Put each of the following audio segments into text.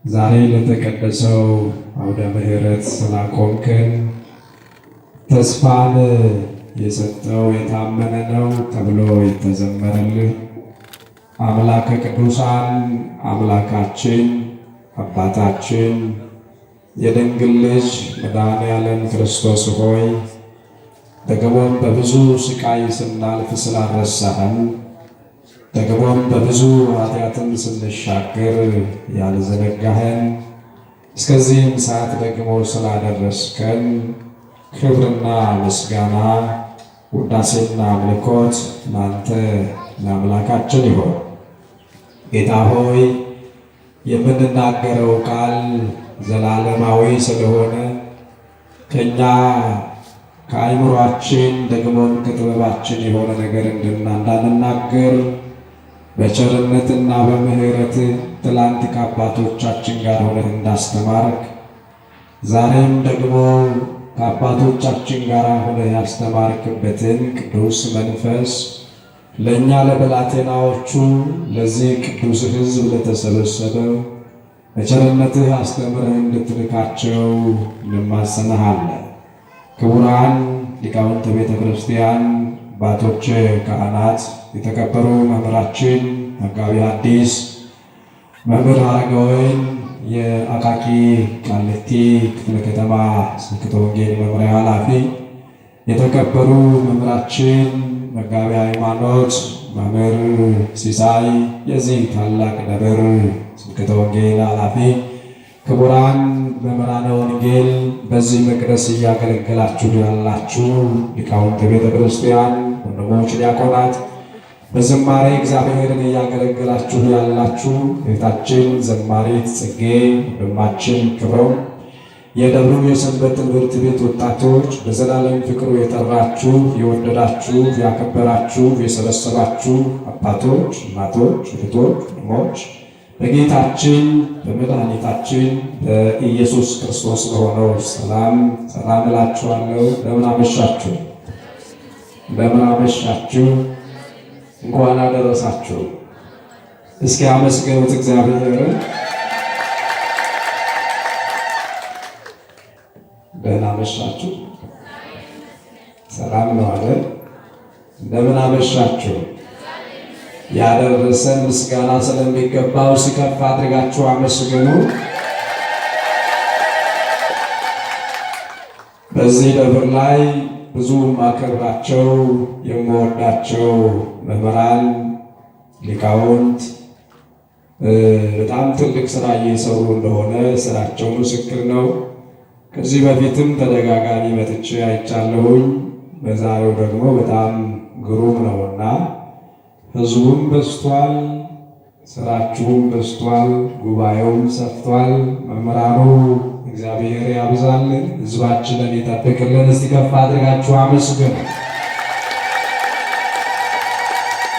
ዛሬ ለተቀደሰው አውደ ምሕረት ስላቆምከን ተስፋን የሰጠው የታመነ ነው ተብሎ የተዘመረልህ አምላከ ቅዱሳን አምላካችን አባታችን የድንግል ልጅ መድኃኔዓለም ክርስቶስ ሆይ ደግሞም በብዙ ስቃይ ስናልፍ ስላልረሳህን ደግሞም በብዙ ኃጢአትን ስንሻገር ያልዘነጋህን እስከዚህም ሰዓት ደግሞ ስላደረስከን ክብርና ምስጋና ውዳሴና አምልኮት ላንተ ለአምላካችን ይሆን። ጌታ ሆይ የምንናገረው ቃል ዘላለማዊ ስለሆነ ከእኛ ከአይምሯችን ደግሞም ከጥበባችን የሆነ ነገር እንዳንናገር በቸርነትና በምሕረት ትላንት ከአባቶቻችን ጋር ሆነህ እንዳስተማርክ ዛሬም ደግሞ ከአባቶቻችን ጋር ሆነህ ያስተማርክበትን ቅዱስ መንፈስ ለእኛ ለብላቴናዎቹ ለዚህ ቅዱስ ሕዝብ ለተሰበሰበው በቸርነትህ አስተምረህ እንድትልካቸው እንማጸንሃለን። ክቡራን ሊቃውንተ ቤተ ክርስቲያን፣ አባቶች ካህናት፣ የተከበሩ መምህራችን መጋቢ ሐዲስ መምህር አረጋወይን የአቃቂ ቃሊቲ ክፍለ ከተማ ስብከተ ወንጌል መምሪያ ኃላፊ፣ የተከበሩ መምህራችን መጋቢ ሃይማኖት መምህር ሲሳይ የዚህ ታላቅ ደብር ስብከተ ወንጌል ኃላፊ፣ ክቡራን መምህራነ ወንጌል፣ በዚህ መቅደስ እያገለገላችሁ ያላችሁ ሊቃውንተ ቤተ ክርስቲያን፣ ወንድሞች ዲያቆናት፣ በዝማሬ እግዚአብሔርን እያገለገላችሁ ያላችሁ እህታችን ዘማሪት ጽጌ፣ ወንድማችን ክብረው፣ የደብሩ የሰንበት ትምህርት ቤት ወጣቶች፣ በዘላለም ፍቅሩ የጠራችሁ የወደዳችሁ ያከበራችሁ የሰበሰባችሁ አባቶች፣ እናቶች፣ እህቶች፣ ወንድሞች በጌታችን በመድኃኒታችን በኢየሱስ ክርስቶስ ለሆነው ሰላም ሰላም እላችኋለሁ። እንደምን አመሻችሁ? እንደምን አመሻችሁ? እንኳን አደረሳችሁ። እስኪ አመስግኑት እግዚአብሔርን። ደህና አመሻችሁ? ሰላም ነው አይደል? እንደምን አመሻችሁ? ያደረሰን ምስጋና ስለሚገባው ሲከፍ አድርጋችሁ አመስግኑ። በዚህ ደብር ላይ ብዙ ማከብራቸው የምወዳቸው መምህራን ሊቃውንት በጣም ትልቅ ስራ እየሰሩ እንደሆነ ስራቸው ምስክር ነው። ከዚህ በፊትም ተደጋጋሚ መጥቼ አይቻለሁኝ። በዛሬው ደግሞ በጣም ግሩም ነውና ህዝቡም በዝቷል፣ ስራችሁም በዝቷል፣ ጉባኤውም ሰፍቷል። መምህራኑ እግዚአብሔር ያብዛልን፣ ህዝባችንን ይጠብቅልን። እስቲ ከፍ አድርጋችሁ አመስግኑ።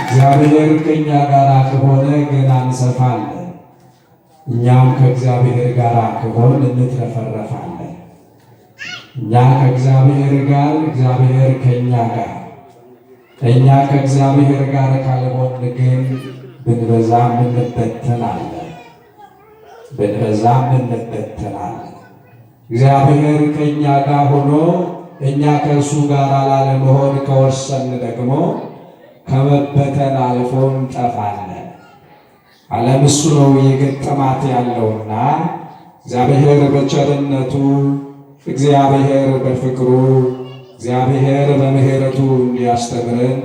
እግዚአብሔር ከእኛ ጋር ከሆነ ገና እንሰፋለን፣ እኛም ከእግዚአብሔር ጋር ከሆን እንትረፈረፋለን። እኛ ከእግዚአብሔር ጋር፣ እግዚአብሔር ከእኛ ጋር፣ እኛ ከእግዚአብሔር ጋር ካልሆን ግን ብንበዛም እንበተናለን፣ ብንበዛም እንበተናለን። እግዚአብሔር ከእኛ ጋር ሆኖ እኛ ከእርሱ ጋር ላለመሆን ከወሰን ደግሞ ከመበተን አልፎ እንጠፋለን። ዓለም እሱ ነው የገጠማት ያለውና እግዚአብሔር በቸርነቱ እግዚአብሔር በፍቅሩ እግዚአብሔር በምሕረቱ እንዲያስተምረን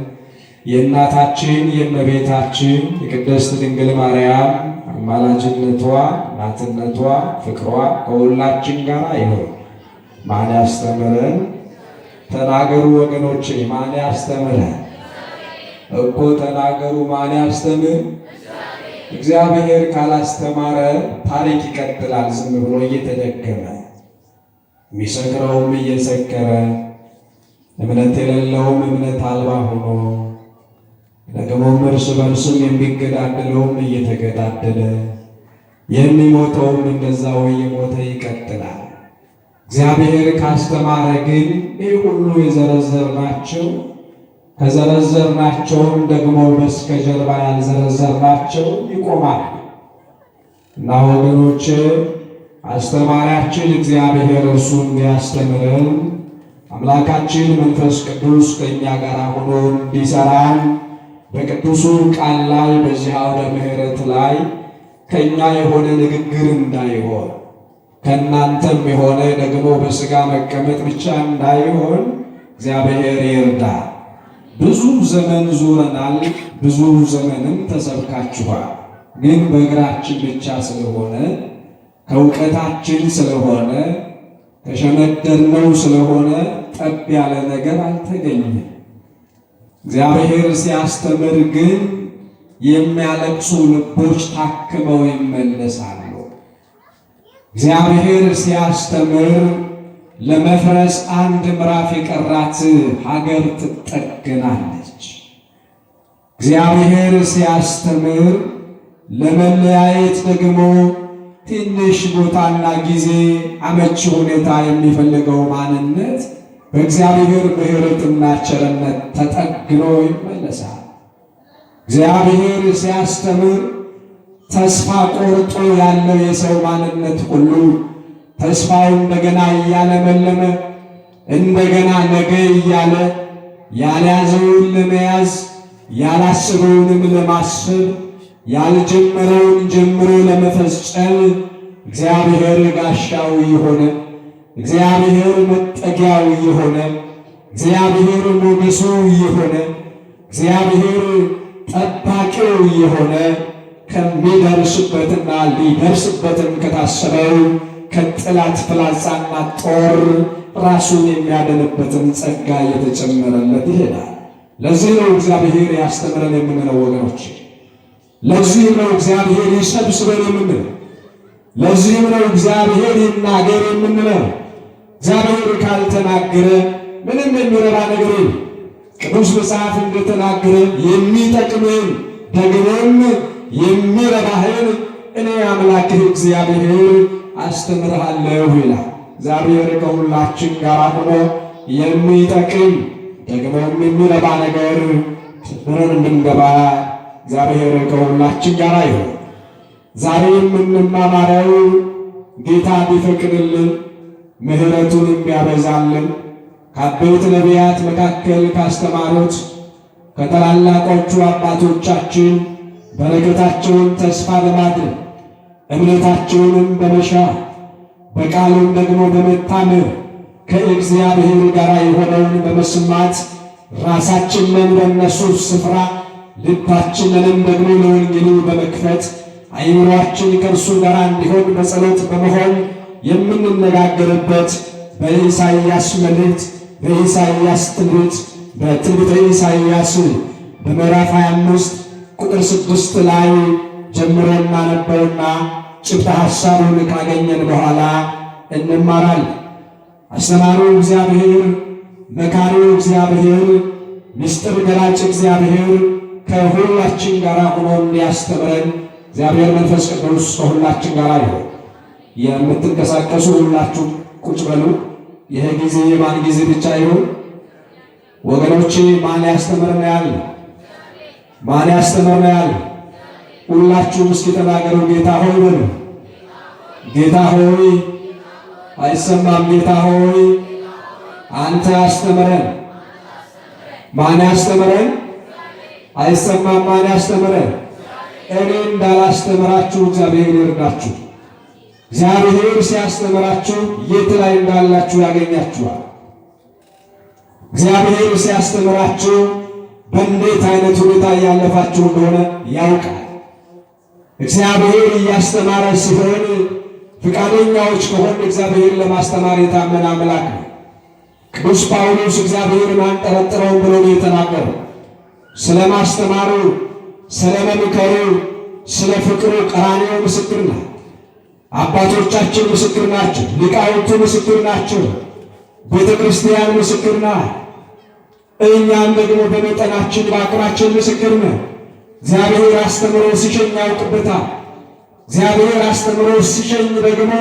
የእናታችን የእመቤታችን የቅድስት ድንግል ማርያም አማላጅነቷ፣ እናትነቷ፣ ፍቅሯ ከሁላችን ጋር ይሁን። ማን ያስተምረን? ተናገሩ ወገኖቼ፣ ማን ያስተምረን? እኮ ተናገሩ። ማን ያስተምር? እግዚአብሔር ካላስተማረ ታሪክ ይቀጥላል ዝም ብሎ እየተደገመ የሚሰክረውም እየሰከረ እምነት የሌለውም እምነት አልባ ሆኖ ደግሞም እርስ በርስም የሚገዳደለውም እየተገዳደለ የሚሞተውም እንደዛው እየሞተ ይቀጥላል። እግዚአብሔር ካስተማረ ግን ይህ ሁሉ የዘረዘርናቸው ከዘረዘርናቸውም ደግሞ በስተጀርባ ያልዘረዘርናቸው ይቆማል። እና ወገኖቼ አስተማሪያችን እግዚአብሔር እርሱ እንዲያስተምረን አምላካችን መንፈስ ቅዱስ ከእኛ ጋር ሆኖ እንዲሰራን በቅዱሱ ቃል ላይ በዚህ አውደ ምሕረት ላይ ከእኛ የሆነ ንግግር እንዳይሆን ከእናንተም የሆነ ደግሞ በሥጋ መቀመጥ ብቻ እንዳይሆን እግዚአብሔር ይርዳ። ብዙ ዘመን ዙረናል፣ ብዙ ዘመንም ተሰብካችኋል። ግን በእግራችን ብቻ ስለሆነ ከእውቀታችን ስለሆነ ከሸመደድነው ስለሆነ ጠብ ያለ ነገር አልተገኘም። እግዚአብሔር ሲያስተምር ግን የሚያለቅሱ ልቦች ታክመው ይመለሳሉ። እግዚአብሔር ሲያስተምር ለመፍረስ አንድ ምዕራፍ የቀራት ሀገር ትጠገናለች። እግዚአብሔር ሲያስተምር ለመለያየት ደግሞ ትንሽ ቦታና ጊዜ አመቺ ሁኔታ የሚፈልገው ማንነት በእግዚአብሔር ምሕረትና ቸርነት ተጠግኖ ይመለሳል። እግዚአብሔር ሲያስተምር ተስፋ ቆርጦ ያለው የሰው ማንነት ሁሉ ተስፋው እንደገና እያለመለመ እንደገና ነገ እያለ ያልያዘውን ለመያዝ ያላሰበውንም ለማሰብ ያልጀመረውን ጀምሮ ለመፈጸም እግዚአብሔር ጋሻው የሆነ እግዚአብሔር መጠጊያው የሆነ እግዚአብሔር ሞገሱ የሆነ እግዚአብሔር ጠባቂው የሆነ ከሚደርስበትና ሊደርስበትም ከታሰበው ከጠላት ፍላጻና ጦር ራሱን የሚያድንበትን ጸጋ እየተጨመረለት ይሄዳል። ለዚህ ነው እግዚአብሔር ያስተምረን የምንለው ወገኖች። ለዚህ ነው እግዚአብሔር ይሰብስበን የምንለው። ለዚህም ነው እግዚአብሔር ይናገር የምንለው። እግዚአብሔር ካልተናገረ ምንም የሚረባ ነገር የለም። ቅዱስ መጽሐፍ እንደተናገረ የሚጠቅምህን ደግሞም የሚረባህን እኔ አምላክህ እግዚአብሔር አስተምርሃለሁ ይላል። እግዚአብሔር ከሁላችን ጋር ሆኖ የሚጠቅም ደግሞም የሚረባ ነገር ትምህርን እንድንገባ እግዚአብሔር ከሁላችን ጋር ይሁን። ዛሬ የምንማማረው ጌታ ቢፈቅድልን ምሕረቱን የሚያበዛልን ከአበይት ነቢያት መካከል ካስተማሩት ከታላላቆቹ አባቶቻችን በረከታቸውን ተስፋ በማድረግ እምነታቸውንም በመሻት በቃሉም ደግሞ በመታመን ከእግዚአብሔር ጋር የሆነውን በመስማት ራሳችንን በእነሱ ስፍራ ልባችንንም ደግሞ ለወንጌሉ በመክፈት አይምሮአችን ከእርሱ ጋር እንዲሆን በጸሎት በመሆን የምንነጋገርበት በኢሳይያስ መልእክት በኢሳይያስ ትንቢት በትንቢተ ኢሳይያስ በምዕራፍ 25 ቁጥር 6 ላይ ጀምሮ እናነበውና ጭብጠ ሐሳቡን ካገኘን በኋላ እንማራለን። አስተማሪው እግዚአብሔር፣ መካሪው እግዚአብሔር፣ ምስጢር ገላጭ እግዚአብሔር ከሁላችን ጋር ሆኖ እንዲያስተምረን እግዚአብሔር መንፈስ ቅዱስ ከሁላችን ጋር ይሁን። የምትንቀሳቀሱ ሁላችሁ ቁጭ በሉ። ይሄ ጊዜ የማን ጊዜ ብቻ ይሁን ወገኖቼ? ማን ያስተምር ነው ያለ? ማን ያስተምር ነው ያለ? ሁላችሁም እስኪ ተናገሩ። ጌታ ሆይ በሉ። ጌታ ሆይ አይሰማም። ጌታ ሆይ አንተ አስተምረን። ማን ያስተምረን? አይሰማም። ማን ያስተምረን? እኔ እንዳላስተምራችሁ እግዚአብሔር ይርዳችሁ። እግዚአብሔር ሲያስተምራችሁ የት ላይ እንዳላችሁ ያገኛችኋል። እግዚአብሔር ሲያስተምራችሁ በእንዴት አይነት ሁኔታ እያለፋችሁ እንደሆነ ያውቃል። እግዚአብሔር እያስተማረ ሲሆን ፈቃደኛዎች ከሆን እግዚአብሔር ለማስተማር የታመነ አምላክ ነው። ቅዱስ ጳውሎስ እግዚአብሔርን አንጠረጥረውም ብሎ ነው የተናገረው። ስለ ማስተማሩ፣ ስለ መምከሩ፣ ስለ ፍቅሩ ቀራንዮ ምስክር ነው። አባቶቻችን ምስክር ናቸው። ሊቃውንቱ ምስክር ናቸው። ቤተ ክርስቲያን ምስክር ናት። እኛም ደግሞ በመጠናችን በአቅማችን ምስክር ነን። እግዚአብሔር አስተምሮ ሲሸኝ ያውቅበታል። እግዚአብሔር አስተምሮ ሲሸኝ ደግሞ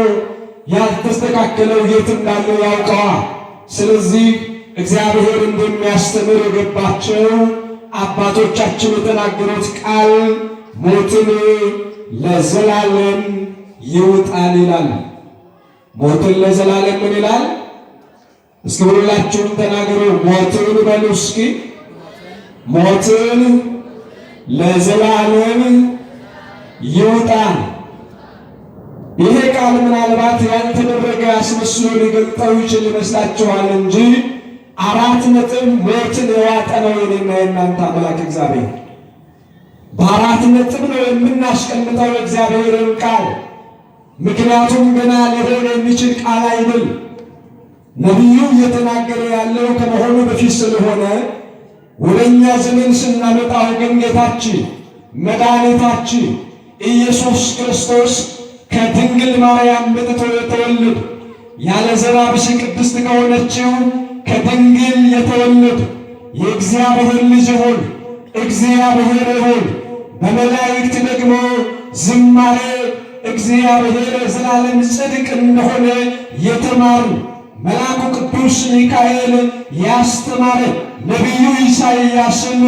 ያልተስተካከለው የት እንዳለው ያውቀዋል። ስለዚህ እግዚአብሔር እንደሚያስተምር የገባቸው አባቶቻችን የተናገሩት ቃል ሞትን ለዘላለም ይውጣል ይላል። ሞትን ለዘላለም ምን ይላል? እስኪ ሁላችሁም ተናገሩ። ሞትን በሉ እስኪ። ሞትን ለዘላለም ይውጣል። ይሄ ቃል ምናልባት ያልተደረገ አስመስሎ ሊገልጠው ይችል ይመስላችኋል እንጂ 4 ነጥብ ሞትን የዋጠ ነው የኔና የእናንተ አምላክ እግዚአብሔር። በ4 ነጥብ ነው የምናስቀምጠው እግዚአብሔርን ቃል። ምክንያቱም ገና ሊሆን የሚችል ቃል አይደል። ነቢዩ እየተናገረ ያለው ከመሆኑ በፊት ስለሆነ ወደኛ ዘመን ስናመጣው ግን ጌታችን መድኃኒታችን ኢየሱስ ክርስቶስ ከድንግል ማርያም መጥቶ የተወለደ ያለ ዘር ብእሲ ቅድስት ከሆነችው ከድንግል የተወለደ የእግዚአብሔር ልጅ ሆይ እግዚአብሔር ሆይ በመላእክት ደግሞ ዝማሬ እግዚአብሔር ዘላለም ጽድቅ እንደሆነ የተማሩ መልአኩ ቅዱስ ሚካኤል ያስተማረ ነቢዩ ኢሳይያስን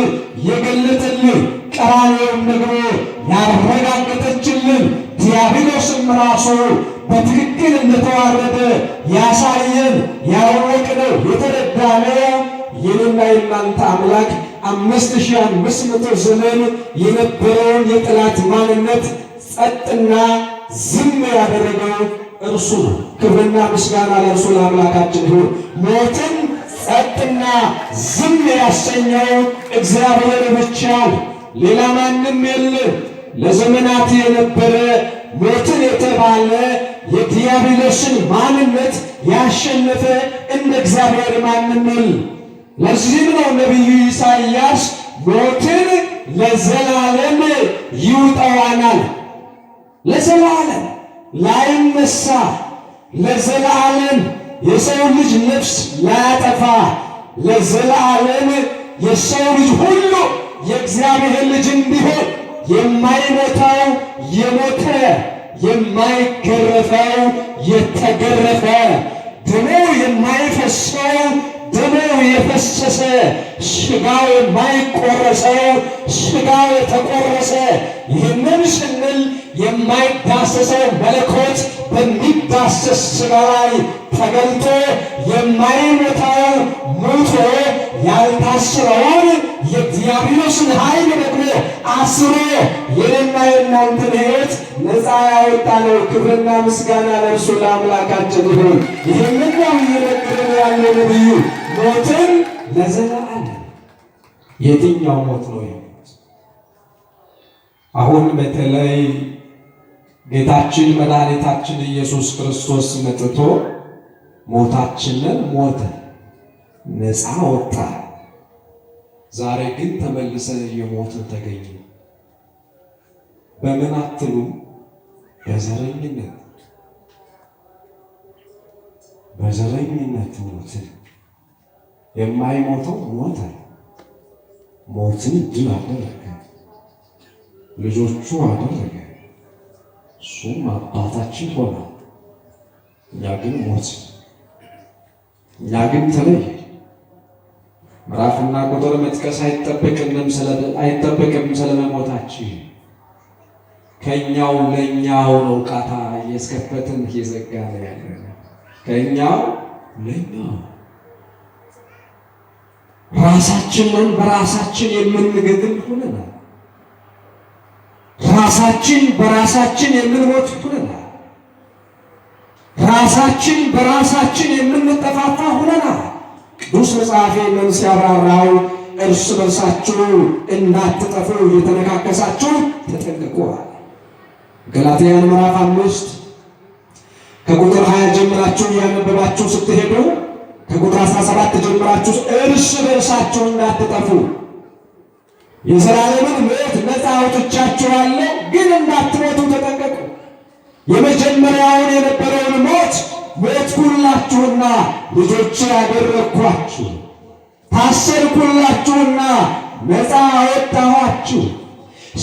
የገለጠልን ቀራንዮውን ደግሞ ያረጋገጠችልን ዲያብሎስም ራሱ በትክክል እንደተዋረደ ያሳየን ያወቅነው የተረዳነው የኔና የእናንተ አምላክ 5500 ዘመን የነበረውን የጠላት ማንነት ጸጥና ዝም ያደረገው እርሱ ነው። ክብርና ምስጋና ለእርሱ ለአምላካችን ይሁን። ሞትን ጸጥና ዝም ያሰኘው እግዚአብሔር ብቻ ነው፣ ሌላ ማንም የለም። ለዘመናት የነበረ ሞትን የተባለ የዲያብሎስን ማንነት ያሸነፈ እንደ እግዚአብሔር ማንም የለም። ለዚህም ነው ነቢዩ ኢሳይያስ ሞትን ለዘላለም ይውጠዋናል። ለዘላለም ላይነሳ፣ ለዘላለም የሰው ልጅ ነፍስ ላያጠፋ፣ ለዘላለም የሰው ልጅ ሁሉ የእግዚአብሔር ልጅ እንዲሆን የማይሞተው የሞተ፣ የማይገረፈው የተገረፈ፣ ደሙ የማይፈሰው ደሙ የፈሰሰ፣ ሥጋው የማይቆረሰው ሥጋው የተቆረሰ፣ ይህንን ስንል የማይዳሰሰው መለኮት በሚዳሰስ ሥጋ ላይ ተገልጦ የማይሞተው ሞቶ ያልታሰረውን የዲያብሎስን ኃይል ደግሞ አስሮ የኔና የእናንተን ሕይወት ነፃ ያወጣ ነው። ክብርና ምስጋና ለእርሱ ለአምላካችን ይሁን። ይህንን ነው እየነገረን ያለው ነቢዩ። ሞትን ለዘላለም። የትኛው ሞት ነው? አሁን በተለይ ጌታችን መድኃኒታችን ኢየሱስ ክርስቶስ መጥቶ ሞታችንን ሞተ፣ ነፃ ወጣ። ዛሬ ግን ተመልሰ የሞትን ተገኘ። በምን አትሉ? በዘረኝነት ሞትን። የማይሞተው ሞተ፣ ሞትን ድል አደረገ፣ ልጆቹ አደረገ። እሱም አባታችን ሆነ። እኛ ግን ሞት፣ እኛ ግን ተለየ። ምዕራፍና ቁጥር መጥቀስ አይጠበቅም ስለመሞታችን። ከኛው ለኛው ነው ቃታ እያስከፈትን እየዘጋን ያለ ከኛው ለኛው ራሳችንን በራሳችን የምንገድል ሆነናል። ራሳችን በራሳችን የምንሞት ሆነናል። ራሳችን በራሳችን የምንጠፋፋ ሆነናል። ቅዱስ መጽሐፍ ይህንን ሲያብራራው እርስ በርሳችሁ እንዳትጠፉ እየተነካከሳችሁ ተጠንቀቁ። ገላትያን ምዕራፍ 5 ከቁጥር 20 ጀምራችሁ እያነበባችሁ ስትሄዱ ከቁጥር 17 ጀምራችሁ እርስ በርሳችሁ እንዳትጠፉ የዘላለምን ሞት ነፃ አውጥቻችኋለሁ፣ ግን እንዳትሞቱ ተጠንቀቁ። የመጀመሪያውን የነበረውን ሞት ሞትኩላችሁና ልጆቼ አደረግኳችሁ፣ ታሰርኩላችሁና ነፃ አወጣኋችሁ፣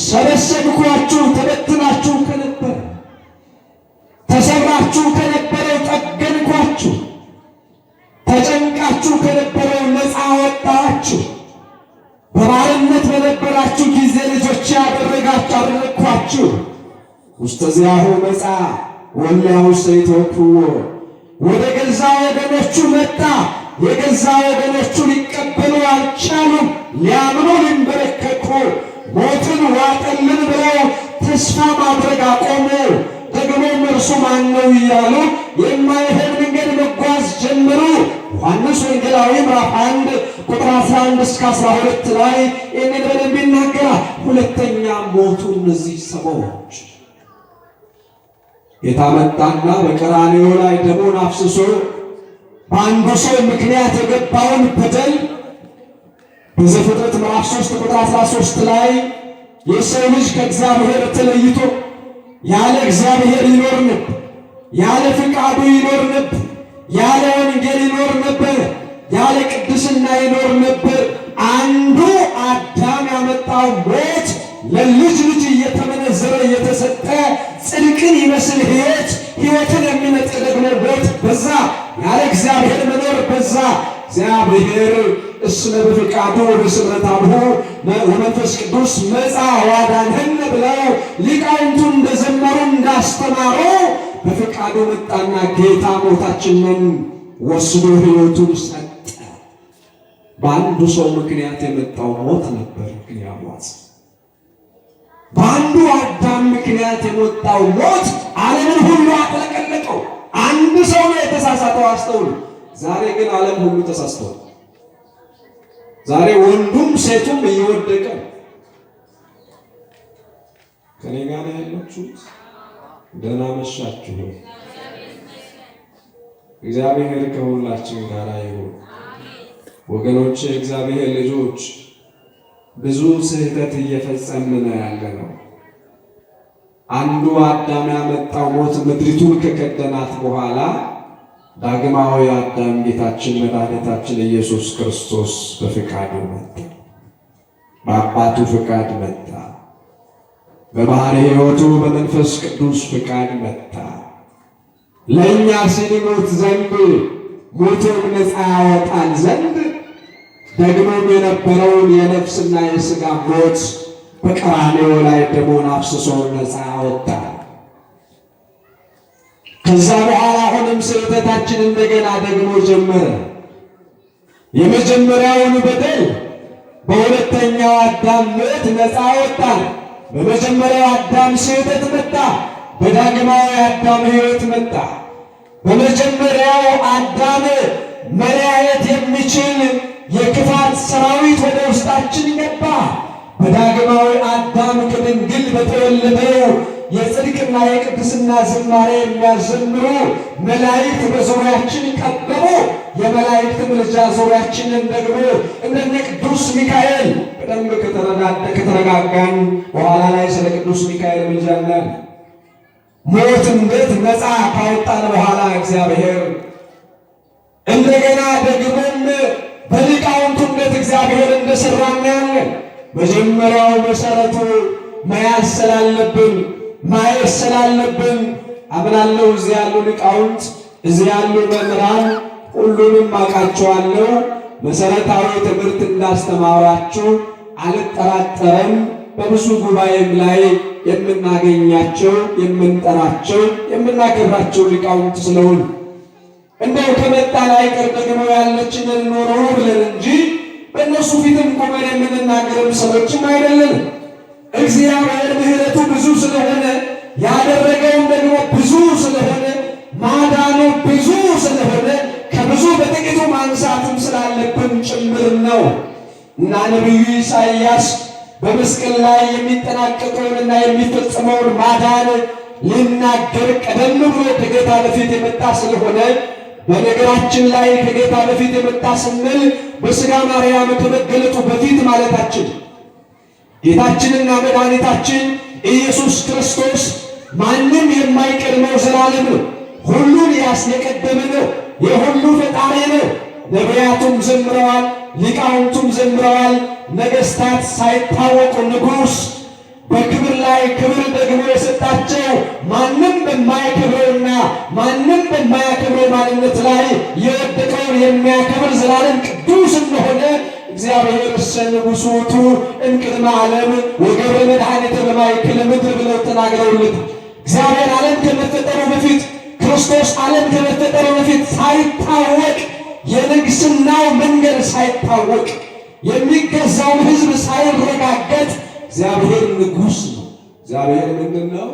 ሰበሰብኳችሁ ተበትናችሁ ከነበረ ተሰብራችሁ ከነበረው ጠገንኳችሁ፣ ተጨንቃችሁ ከነበረው ነፃ አወጣኋችሁ፣ በባርነት በነበራችሁ ጊዜ ልጆቼ አደረግኳችሁ፣ ውስተ ዚአሁ መጻ ወእሊአሁ ኢይተወክፍዎ ወደ ገዛ ወገኖቹ መጣ። የገዛ ወገኖቹ ሊቀበሉ አልቻሉም። ሊያምኑ ሊንበረከኩ ሞትን ዋጠልን ብለው ተስፋ ማድረግ አቆሙ። ደግሞም እርሱ ማን ነው እያሉ የማይሄድ መንገድ መጓዝ ጀመሩ። ዮሐንስ ወንጌላዊ ምዕራፍ 1 ቁጥር 11 እስከ 12 ላይ ይህንን በደንብ ይናገራል። ሁለተኛ ሞቱ እነዚህ ሰዎች ጌታ መጣና በቀራንዮ ላይ ደሙን አፍስሶ በአንዱ ሰው ምክንያት የገባውን በደል በዘፍጥረት ምዕራፍ 3 ቁጥር 13 ላይ የሰው ልጅ ከእግዚአብሔር ተለይቶ ያለ እግዚአብሔር ይኖር ነበር፣ ያለ ፍቃዱ ይኖር ነበር፣ ያለ ወንጌል ይኖር ነበር፣ ያለ ቅድስና ይኖር ነበር። አንዱ አዳም ያመጣው ሞት ለልጅ ልጅ እየተመነዘረ እየተሰጠ ጽድቅን ይመስል ሕይወትን የሚነጥቅ ደግሞ ሞት በዛ። ያለ እግዚአብሔር መኖር በዛ። እግዚአብሔር እስመ በፈቃዱ ወበስምረት አብሁ ወመንፈስ ቅዱስ መጻ ወአዳነነ ብለው ሊቃውንቱ እንደዘመሩ እንዳስተማሩ በፈቃዱ መጣና ጌታ ሞታችንን ወስዶ ሕይወቱን ሰጠ። በአንዱ ሰው ምክንያት የመጣው ሞት ነበር ምክንያቱ። በአንዱ አዳም ምክንያት የመጣው ሞት ዓለምን ሁሉ አጥለቀለቀው። አንድ ሰው ነው የተሳሳተው። አስተውሉ። ዛሬ ግን ዓለም ሁሉ ተሳስቷል። ዛሬ ወንዱም ሴቱም እየወደቀ ነው። ከኔ ጋር ያላችሁት ደህና መሻችሁ። እግዚአብሔር ከሁላችን ጋር ይሁን። ወገኖች፣ እግዚአብሔር ልጆች ብዙ ስህተት እየፈጸምን ያለነው አንዱ አዳም ያመጣው ሞት ምድሪቱን ከከደናት በኋላ ዳግማዊ አዳም ጌታችን መድኃኒታችን ኢየሱስ ክርስቶስ በፍቃዱ መጣ። በአባቱ ፍቃድ መጣ። በባሕርይ ሕይወቱ በመንፈስ ቅዱስ ፍቃድ መጣ። ለእኛ ሲል ይሞት ዘንድ ሞቶም ነፃ ያወጣን ዘንድ ደግሞም የነበረውን የነፍስና የሥጋ ሞት በቀራንዮ ላይ ደሙን አፍስሶ ነፃ አወጣ። ከዛ በኋላ አሁንም ስህተታችን እንደገና ደግሞ ጀመረ። የመጀመሪያውን በደል በሁለተኛው አዳም ሞት ነፃ አወጣን። በመጀመሪያው አዳም ስህተት መጣ፣ በዳግማዊ አዳም ሕይወት መጣ። በመጀመሪያው አዳም መለያየት የሚችል የክፋት ሰራዊት ወደ ውስጣችን ገባ። በዳግማዊ አዳም ከድንግል በተወለደው የጽድቅና የቅድስና ዝማሬ የሚያዘምሩ መላእክት በዙሪያችን ቀበሩ። የመላእክት ምልጃ ዙሪያችንን ደግሞ እንደነ ቅዱስ ሚካኤል በደንብ ከተረጋጋን በኋላ ላይ ስለ ቅዱስ ሚካኤል ምልጃ እናያለን። ሞት እንዴት ነፃ ካወጣን በኋላ እግዚአብሔር እንደገና ደግሞም በሊቃውንቱ እንዴት እግዚአብሔር እንደሰራ እናያለን። መጀመሪያው መሰረቱ መያዝ ስላለብን ማየት ስላለብን አምናለሁ። እዚህ ያሉ ሊቃውንት፣ እዚህ ያሉ መምህራን ሁሉንም አውቃቸዋለሁ። መሰረታዊ ትምህርት እንዳስተማራችሁ አልጠራጠርም። በብዙ ጉባኤም ላይ የምናገኛቸው የምንጠራቸው የምናከብራቸው ሊቃውንት ስለሆኑ እንደው ከመጣን አይቀር ደግሞ ያለችንን ኖሮ ብለን እንጂ በእነሱ ፊትም ቆመን የምንናገርም ሰዎችም አይደለም። እግዚአብሔር ምሕረቱ ብዙ ስለሆነ ያደረገውም ደግሞ ብዙ ስለሆነ ማዳኑ ብዙ ስለሆነ ከብዙ በጥቂቱ ማንሳትም ስላለብን ጭምር ነው እና ነቢዩ ኢሳይያስ በመስቀል ላይ የሚጠናቀቀውንና የሚፈጸመውን ማዳን ሊናገር ቀደም ብሎ ከጌታ በፊት የመጣ ስለሆነ በነገራችን ላይ ከጌታ በፊት የመጣ ስንል በሥጋ ማርያም ከመገለጡ በፊት ማለታችን ጌታችንና መድኃኒታችን ኢየሱስ ክርስቶስ ማንም የማይቀድመው ዘላለም ነው። ሁሉን የቀደመ ነው። የሁሉ ፈጣሪ ነው። ነቢያቱም ዘምረዋል፣ ሊቃውንቱም ዘምረዋል። ነገሥታት ሳይታወቁ ንጉሥ በክብር ላይ ክብር ደግሞ የሰጣቸው ማንም በማያከብረውና ማንም በማያከብረው ማንነት ላይ የወደቀውን የሚያከብር ዘላለም ቅዱስ እንደሆነ እግዚአብሔር ንጉሡ ውእቱ እምቅድመ ዓለም ወገብረ መድኃኒተ በማእከለ ምድር ብለው ተናግረውለት እግዚአብሔር ዓለም ከመፈጠሩ በፊት ክርስቶስ ዓለም ከመፈጠሩ በፊት ሳይታወቅ የንግስናው መንገድ ሳይታወቅ የሚገዛው ሕዝብ ሳይረጋገጥ እግዚአብሔር ንጉሥ ነው። እግዚአብሔር ምንድን ነው?